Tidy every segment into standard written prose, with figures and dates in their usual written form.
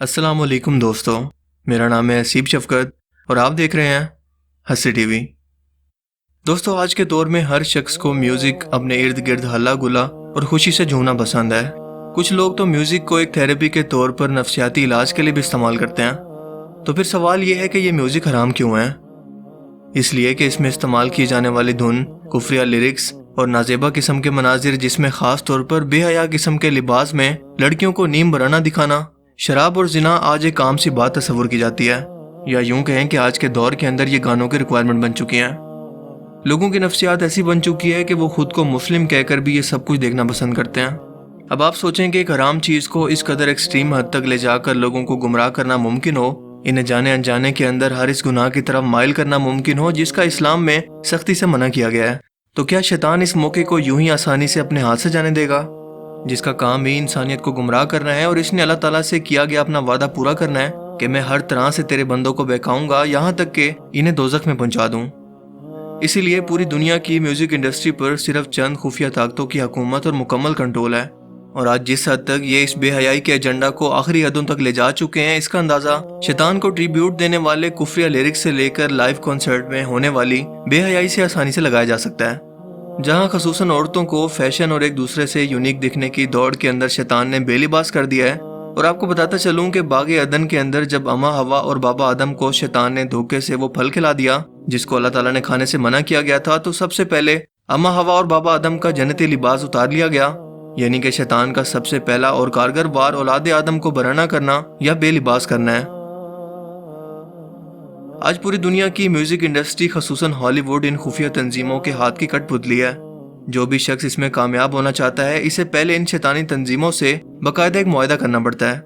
السلام علیکم دوستو، میرا نام ہے حسیب شفقت اور آپ دیکھ رہے ہیں ہنسی ٹی وی۔ دوستو، آج کے دور میں ہر شخص کو میوزک اپنے ارد گرد ہلا گلا اور خوشی سے جھومنا پسند ہے۔ کچھ لوگ تو میوزک کو ایک تھیراپی کے طور پر نفسیاتی علاج کے لیے بھی استعمال کرتے ہیں۔ تو پھر سوال یہ ہے کہ یہ میوزک حرام کیوں ہے؟ اس لیے کہ اس میں استعمال کی جانے والی دھن، کفریہ لیرکس اور نازیبا قسم کے مناظر، جس میں خاص طور پر بے حیا قسم کے لباس میں لڑکیوں کو نیم برانہ دکھانا، شراب اور زنا آج ایک عام سی بات تصور کی جاتی ہے، یا یوں کہیں کہ آج کے دور کے اندر یہ گانوں کی ریکوائرمنٹ بن چکی ہیں۔ لوگوں کی نفسیات ایسی بن چکی ہے کہ وہ خود کو مسلم کہہ کر بھی یہ سب کچھ دیکھنا پسند کرتے ہیں۔ اب آپ سوچیں کہ ایک حرام چیز کو اس قدر ایکسٹریم حد تک لے جا کر لوگوں کو گمراہ کرنا ممکن ہو، انہیں جانے انجانے کے اندر ہر اس گناہ کی طرف مائل کرنا ممکن ہو جس کا اسلام میں سختی سے منع کیا گیا ہے، تو کیا شیطان اس موقع کو یوں ہی آسانی سے اپنے ہاتھ سے جانے دے گا، جس کا کام ہی انسانیت کو گمراہ کرنا ہے، اور اس نے اللہ تعالیٰ سے کیا گیا اپنا وعدہ پورا کرنا ہے کہ میں ہر طرح سے تیرے بندوں کو بہکاؤں گا، یہاں تک کہ انہیں دوزخ میں پہنچا دوں۔ اسی لیے پوری دنیا کی میوزک انڈسٹری پر صرف چند خفیہ طاقتوں کی حکومت اور مکمل کنٹرول ہے، اور آج جس حد تک یہ اس بے حیائی کے ایجنڈا کو آخری حدوں تک لے جا چکے ہیں، اس کا اندازہ شیطان کو ٹریبیوٹ دینے والے کفریہ لیرکس سے لے کر لائیو کنسرٹ میں ہونے والی بے حیائی سے آسانی سے لگایا جا سکتا ہے، جہاں خصوصاً عورتوں کو فیشن اور ایک دوسرے سے یونیک دکھنے کی دوڑ کے اندر شیطان نے بے لباس کر دیا ہے۔ اور آپ کو بتاتا چلوں کہ باغ عدن کے اندر جب اما ہوا اور بابا آدم کو شیطان نے دھوکے سے وہ پھل کھلا دیا جس کو اللہ تعالیٰ نے کھانے سے منع کیا گیا تھا، تو سب سے پہلے اما ہوا اور بابا آدم کا جنتی لباس اتار لیا گیا، یعنی کہ شیطان کا سب سے پہلا اور کارگر وار اولاد آدم کو برہنہ کرنا یا بے لباس کرنا ہے۔ آج پوری دنیا کی میوزک انڈسٹری خصوصاً ہالی ووڈ ان خفیہ تنظیموں کے ہاتھ کی کٹ پتلی ہے۔ جو بھی شخص اس میں کامیاب ہونا چاہتا ہے، اسے پہلے ان شیطانی تنظیموں سے باقاعدہ ایک معاہدہ کرنا پڑتا ہے،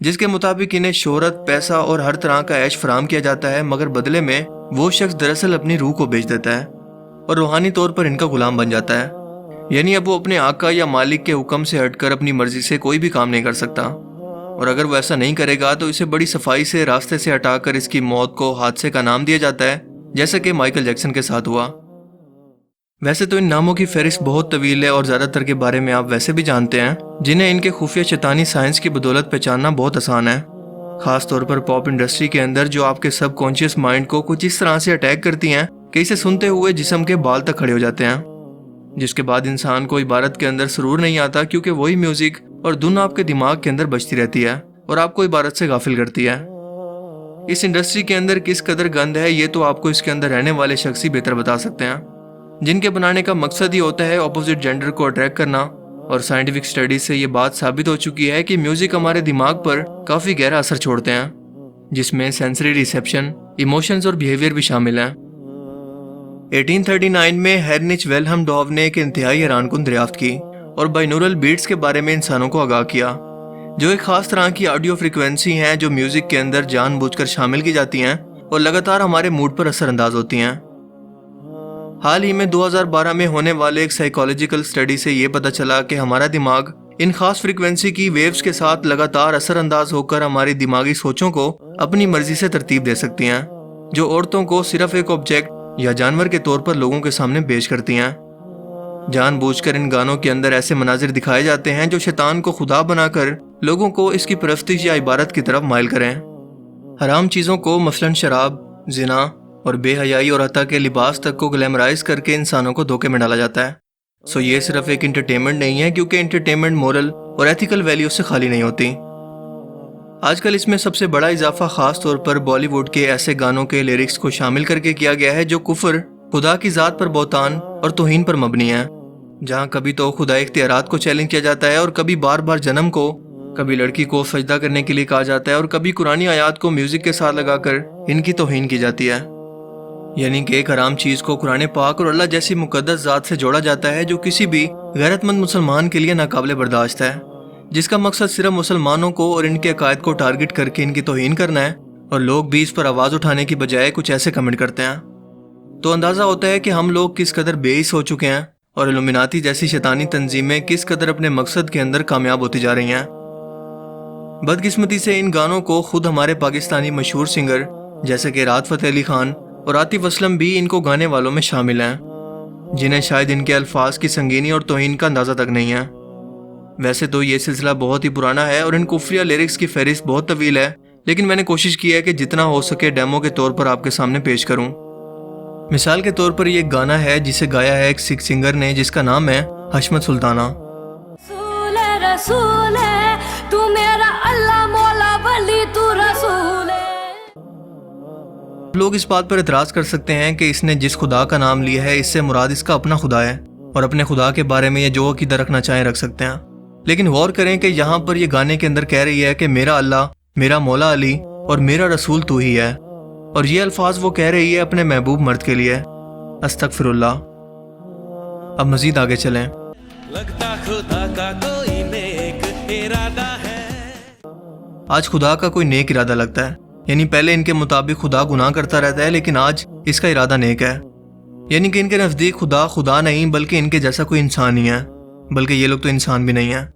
جس کے مطابق انہیں شہرت، پیسہ اور ہر طرح کا عیش فراہم کیا جاتا ہے، مگر بدلے میں وہ شخص دراصل اپنی روح کو بیچ دیتا ہے اور روحانی طور پر ان کا غلام بن جاتا ہے۔ یعنی اب وہ اپنے آقا یا مالک کے حکم سے ہٹ کر اپنی مرضی سے کوئی بھی کام نہیں کر سکتا، اور اگر وہ ایسا نہیں کرے گا تو اسے بڑی صفائی سے راستے سے ہٹا کر اس کی موت کو حادثے کا نام دیا جاتا ہے، جیسا کہ مائیکل جیکسن کے ساتھ ہوا۔ ویسے تو ان ناموں کی فہرست بہت طویل ہے اور زیادہ تر کے بارے میں آپ ویسے بھی جانتے ہیں، جنہیں ان کے خفیہ شیطانی سائنس کی بدولت پہچاننا بہت آسان ہے، خاص طور پر پاپ انڈسٹری کے اندر، جو آپ کے سب کانشیس مائنڈ کو کچھ اس طرح سے اٹیک کرتی ہیں کہ اسے سنتے ہوئے جسم کے بال تک کھڑے ہو جاتے ہیں، جس کے بعد انسان کو عبارت کے اندر سرور نہیں آتا، کیونکہ وہی میوزک اور دھن آپ کے دماغ کے اندر بجتی رہتی ہے اور آپ کو عبارت سے غافل کرتی ہے۔ اس انڈسٹری کے اندر کس قدر گند ہے، یہ تو آپ کو اس کے اندر رہنے والے شخص ہی بہتر بتا سکتے ہیں، جن کے بنانے کا مقصد ہی ہوتا ہے اپوزٹ جینڈر کو اٹریکٹ کرنا، اور سائنٹیفک اسٹڈیز سے یہ بات ثابت ہو چکی ہے کہ میوزک ہمارے دماغ پر کافی گہرا اثر چھوڑتے ہیں، جس میں سینسری ریسیپشن، ایموشنز اور بیہیویئر بھی شامل ہیں۔ 1839 میں ہینرچ ویلہم ڈوو نے ایک انتہائی حیران کن دریافت کی اور بائنورل بیٹس کے بارے میں انسانوں کو آگاہ کیا، جو ایک خاص طرح کی آڈیو فریکوینسی ہیں جو میوزک کے اندر جان بوجھ کر شامل کی جاتی ہیں اور لگاتار ہمارے موڈ پر اثر انداز ہوتی ہیں۔ حال ہی میں 2012 میں ہونے والے ایک سائیکالوجیکل اسٹڈی سے یہ پتہ چلا کہ ہمارا دماغ ان خاص فریکوینسی کی ویوز کے ساتھ لگاتار اثر انداز ہو کر ہماری دماغی سوچوں کو اپنی مرضی سے ترتیب دے سکتی ہیں، جو عورتوں کو صرف ایک آبجیکٹ یا جانور کے طور پر لوگوں کے سامنے پیش کرتی ہیں۔ جان بوجھ کر ان گانوں کے اندر ایسے مناظر دکھائے جاتے ہیں جو شیطان کو خدا بنا کر لوگوں کو اس کی پرستش یا عبادت کی طرف مائل کریں۔ حرام چیزوں کو مثلاً شراب، زنا اور بے حیائی اور حتیٰ کہ لباس تک کو گلیمرائز کر کے انسانوں کو دھوکے میں ڈالا جاتا ہے۔ یہ صرف ایک انٹرٹینمنٹ نہیں ہے، کیونکہ انٹرٹینمنٹ مورل اور ایتھیکل ویلیو سے خالی نہیں ہوتی۔ آج کل اس میں سب سے بڑا اضافہ خاص طور پر بالی ووڈ کے ایسے گانوں کے لیرکس کو شامل کر کے کیا گیا ہے جو کفر، خدا کی ذات پر بہتان اور توہین پر مبنی ہے، جہاں کبھی تو خدا اختیارات کو چیلنج کیا جاتا ہے اور کبھی بار بار جنم کو، کبھی لڑکی کو سجدہ کرنے کے لیے کہا جاتا ہے اور کبھی قرآنی آیات کو میوزک کے ساتھ لگا کر ان کی توہین کی جاتی ہے۔ یعنی کہ ایک حرام چیز کو قرآن پاک اور اللہ جیسی مقدس ذات سے جوڑا جاتا ہے جو کسی بھی غیرت مند مسلمان کے لیے ناقابل برداشت ہے، جس کا مقصد صرف مسلمانوں کو اور ان کے عقائد کو ٹارگٹ کر کے ان کی توہین کرنا ہے، اور لوگ بھی اس پر آواز اٹھانے کی بجائے کچھ ایسے کمنٹ کرتے ہیں۔ تو اندازہ ہوتا ہے کہ ہم لوگ کس قدر بے حس ہو چکے ہیں اور الومناتی جیسی شیطانی تنظیمیں کس قدر اپنے مقصد کے اندر کامیاب ہوتی جا رہی ہیں۔ بدقسمتی سے ان گانوں کو خود ہمارے پاکستانی مشہور سنگر جیسے کہ راحت فتح علی خان اور عاطف اسلم بھی ان کو گانے والوں میں شامل ہیں، جنہیں شاید ان کے الفاظ کی سنگینی اور توہین کا اندازہ تک نہیں ہے۔ ویسے تو یہ سلسلہ بہت ہی پرانا ہے اور ان کفریہ لیرکس کی فہرست بہت طویل ہے، لیکن میں نے کوشش کی ہے کہ جتنا ہو سکے ڈیمو کے طور پر آپ کے سامنے پیش کروں۔ مثال کے طور پر یہ ایک گانا ہے جسے گایا ہے ایک سکھ سنگر نے جس کا نام ہے حشمت سلطانہ۔ رسول ہے تو میرا اللہ مولا ولی تو رسول ہے۔ لوگ اس بات پر اعتراض کر سکتے ہیں کہ اس نے جس خدا کا نام لیا ہے اس سے مراد اس کا اپنا خدا ہے، اور اپنے خدا کے بارے میں یہ جو عقیدہ رکھنا چاہیں رکھ سکتے ہیں، لیکن غور کریں کہ یہاں پر یہ گانے کے اندر کہہ رہی ہے کہ میرا اللہ، میرا مولا علی اور میرا رسول تو ہی ہے، اور یہ الفاظ وہ کہہ رہی ہے اپنے محبوب مرد کے لیے۔ استغفر اللہ۔ اب مزید آگے چلیں۔ لگتا خدا کا کوئی نیک ارادہ ہے۔ آج خدا کا کوئی نیک ارادہ لگتا ہے، یعنی پہلے ان کے مطابق خدا گناہ کرتا رہتا ہے، لیکن آج اس کا ارادہ نیک ہے، یعنی کہ ان کے نزدیک خدا خدا نہیں بلکہ ان کے جیسا کوئی انسان ہی ہے، بلکہ یہ لوگ تو انسان بھی نہیں ہیں۔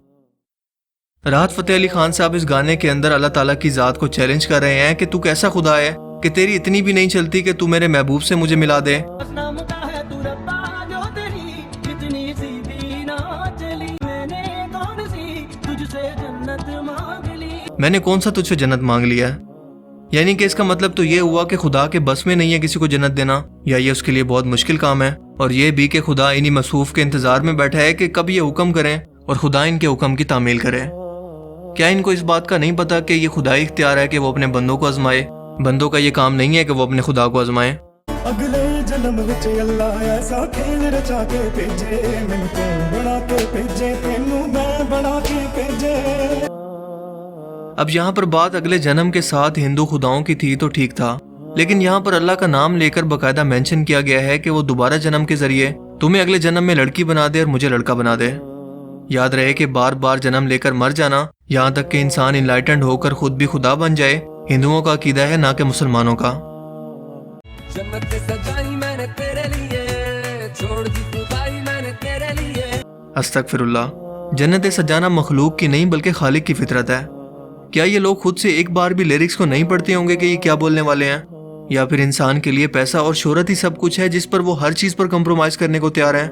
راحت فتح علی خان صاحب اس گانے کے اندر اللہ تعالیٰ کی ذات کو چیلنج کر رہے ہیں کہ تو کیسا خدا ہے کہ تیری اتنی بھی نہیں چلتی کہ تو میرے محبوب سے مجھے ملا دے۔ میں نے کون سا تجھ سے جنت مانگ لیا ہے؟ یعنی کہ اس کا مطلب تو یہ ہوا کہ خدا کے بس میں نہیں ہے کسی کو جنت دینا، یا یہ اس کے لیے بہت مشکل کام ہے، اور یہ بھی کہ خدا انہی مصروف کے انتظار میں بیٹھا ہے کہ کب یہ حکم کریں اور خدا ان کے حکم کی تعمیل کرے۔ کیا ان کو اس بات کا نہیں پتا کہ یہ خدائی اختیار ہے کہ وہ اپنے بندوں کو آزمائے؟ بندوں کا یہ کام نہیں ہے کہ وہ اپنے خدا کو آزمائے۔ اگلے جنم وچ اللہ ایسا کھیل رچا کے بھیجے، مینوں تو بنا کے بھیجے، تینوں میں بنا کے بھیجے۔ اب یہاں پر بات اگلے جنم کے ساتھ ہندو خداؤں کی تھی تو ٹھیک تھا، لیکن یہاں پر اللہ کا نام لے کر باقاعدہ مینشن کیا گیا ہے کہ وہ دوبارہ جنم کے ذریعے تمہیں اگلے جنم میں لڑکی بنا دے اور مجھے لڑکا بنا دے۔ یاد رہے کہ بار بار جنم لے کر مر جانا، یہاں تک کہ انسان انلائٹنڈ ہو کر خود بھی خدا بن جائے، ہندوؤں کا عقیدہ ہے نہ کہ مسلمانوں کا۔ جنت سجائی میں نے تیرے لیے، چھوڑ دی خدائی میں نے تیرے لیے۔ استغفر اللہ۔ جنت سجانا مخلوق کی نہیں بلکہ خالق کی فطرت ہے۔ کیا یہ لوگ خود سے ایک بار بھی لیرکس کو نہیں پڑھتے ہوں گے کہ یہ کیا بولنے والے ہیں؟ یا پھر انسان کے لیے پیسہ اور شہرت ہی سب کچھ ہے جس پر وہ ہر چیز پر کمپرومائز کرنے کو تیار ہیں؟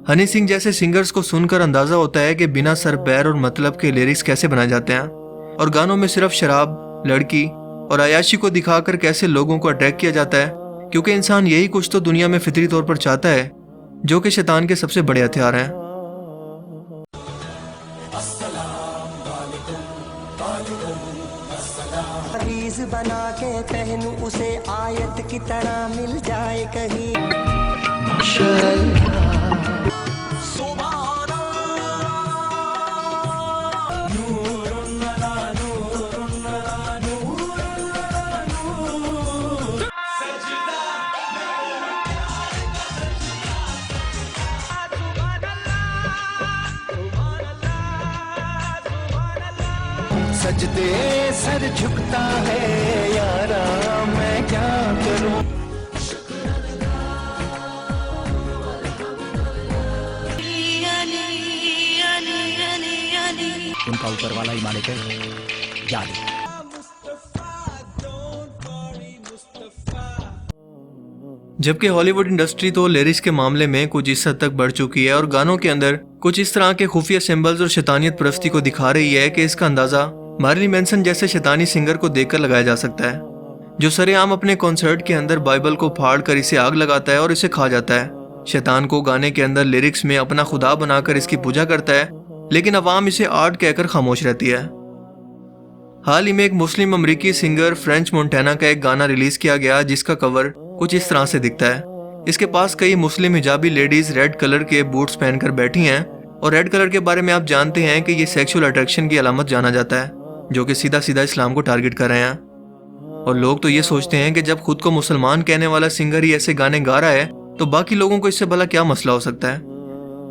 ہنی سنگھ جیسے سنگرز کو سن کر اندازہ ہوتا ہے کہ بنا سر پیر اور مطلب کے لیرکس کیسے بنائے جاتے ہیں، اور گانوں میں صرف شراب، لڑکی اور عیاشی کو دکھا کر کیسے لوگوں کو اٹریکٹ کیا جاتا ہے، کیونکہ انسان یہی کچھ تو دنیا میں فطری طور پر چاہتا ہے، جو کہ شیطان کے سب سے بڑے ہتھیار ہیں۔ ریز بنا کے پہنوں اسے آیت کی طرح مل جائے کہیں۔ سجدے سر جھکتا ہے یارا میں کیا کروں۔ ان کا اوپر والا ہی مالک ہے، یاد ہے۔ جبکہ ہالی ووڈ انڈسٹری تو لیرکس کے معاملے میں کچھ اس حد تک بڑھ چکی ہے اور گانوں کے اندر کچھ اس طرح کے خفیہ سمبلز اور شیطانیت پرستی کو دکھا رہی ہے کہ اس کا اندازہ مارلن مینسن جیسے شیطانی سنگر کو دیکھ کر لگایا جا سکتا ہے، جو سرے عام اپنے کنسرٹ کے اندر بائبل کو پھاڑ کر اسے آگ لگاتا ہے اور اسے کھا جاتا ہے، شیطان کو گانے کے اندر لیرکس میں اپنا خدا بنا کر اس کی پوجا کرتا ہے، لیکن عوام اسے آرٹ کہہ کر خاموش رہتی ہے۔ حال ہی میں ایک مسلم امریکی سنگر فرینچ مونٹینا کا ایک گانا ریلیز کیا گیا جس کا کور کچھ اس طرح سے دکھتا ہے۔ اس کے پاس کئی مسلم حجابی لیڈیز ریڈ کلر کے بوٹس پہن کر بیٹھی ہیں، اور ریڈ کلر کے بارے میں آپ جانتے ہیں کہ یہ سیکشول اٹریکشن کی علامت جانا جاتا ہے، جو کہ سیدھا سیدھا اسلام کو ٹارگٹ کر رہے ہیں۔ اور لوگ تو یہ سوچتے ہیں کہ جب خود کو مسلمان کہنے والا سنگر ہی ایسے گانے گا رہا ہے تو باقی لوگوں کو اس سے بھلا کیا مسئلہ ہو سکتا ہے،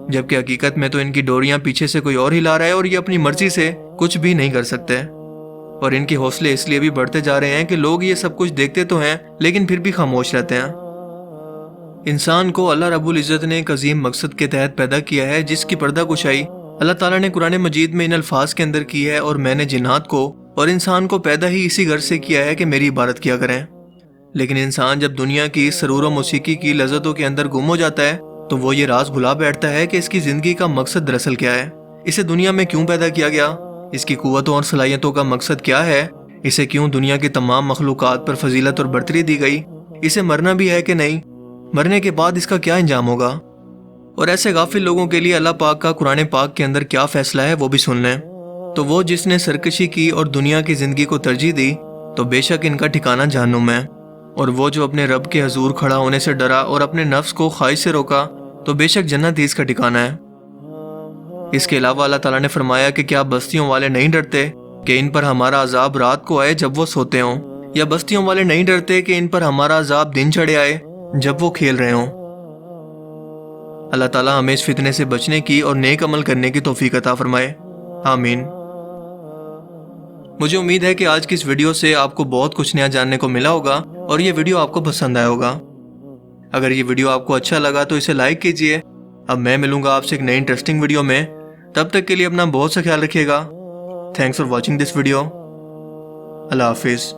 جبکہ حقیقت میں تو ان کی ڈوریاں پیچھے سے کوئی اور ہلا رہا ہے اور یہ اپنی مرضی سے کچھ بھی نہیں کر سکتے، اور ان کے حوصلے اس لیے بھی بڑھتے جا رہے ہیں کہ لوگ یہ سب کچھ دیکھتے تو ہیں لیکن پھر بھی خاموش رہتے ہیں۔ انسان کو اللہ رب العزت نے ایک عظیم مقصد کے تحت پیدا کیا ہے، جس کی پردہ کشائی اللہ تعالیٰ نے قرآن مجید میں ان الفاظ کے اندر کی ہے، اور میں نے جنات کو اور انسان کو پیدا ہی اسی غرض سے کیا ہے کہ میری عبادت کیا کریں۔ لیکن انسان جب دنیا کی سرور و موسیقی کی لذتوں کے اندر گم ہو جاتا ہے تو وہ یہ راز بھلا بیٹھتا ہے کہ اس کی زندگی کا مقصد دراصل کیا ہے۔ اسے دنیا میں کیوں پیدا کیا گیا؟ اس کی قوتوں اور صلاحیتوں کا مقصد کیا ہے؟ اسے کیوں دنیا کی تمام مخلوقات پر فضیلت اور برتری دی گئی؟ اسے مرنا بھی ہے کہ نہیں؟ مرنے کے بعد اس کا کیا انجام ہوگا؟ اور ایسے غافل لوگوں کے لیے اللہ پاک کا قرآن پاک کے اندر کیا فیصلہ ہے وہ بھی سن لیں۔ تو وہ جس نے سرکشی کی اور دنیا کی زندگی کو ترجیح دی تو بے شک ان کا ٹھکانہ جہنم ہے، اور وہ جو اپنے رب کے حضور کھڑا ہونے سے ڈرا اور اپنے نفس کو خواہش سے روکا تو بے شک جنت ہی اس کا ٹھکانہ ہے۔ اس کے علاوہ اللہ تعالیٰ نے فرمایا کہ کیا بستیوں والے نہیں ڈرتے کہ ان پر ہمارا عذاب رات کو آئے جب وہ سوتے ہوں، یا بستیوں والے نہیں ڈرتے کہ ان پر ہمارا عذاب دن چڑھے آئے جب وہ کھیل رہے ہوں۔ اللہ تعالیٰ ہمیں اس فتنے سے بچنے کی اور نیک عمل کرنے کی توفیق عطا فرمائے، آمین۔ مجھے امید ہے کہ آج کی اس ویڈیو سے آپ کو بہت کچھ نیا جاننے کو ملا ہوگا اور یہ ویڈیو آپ کو پسند آیا ہوگا۔ اگر یہ ویڈیو آپ کو اچھا لگا تو اسے لائک کیجئے۔ اب میں ملوں گا آپ سے ایک نئی انٹرسٹنگ ویڈیو میں، تب تک کے لیے اپنا بہت سا خیال رکھیے گا۔ Thanks for watching this video. اللہ حافظ۔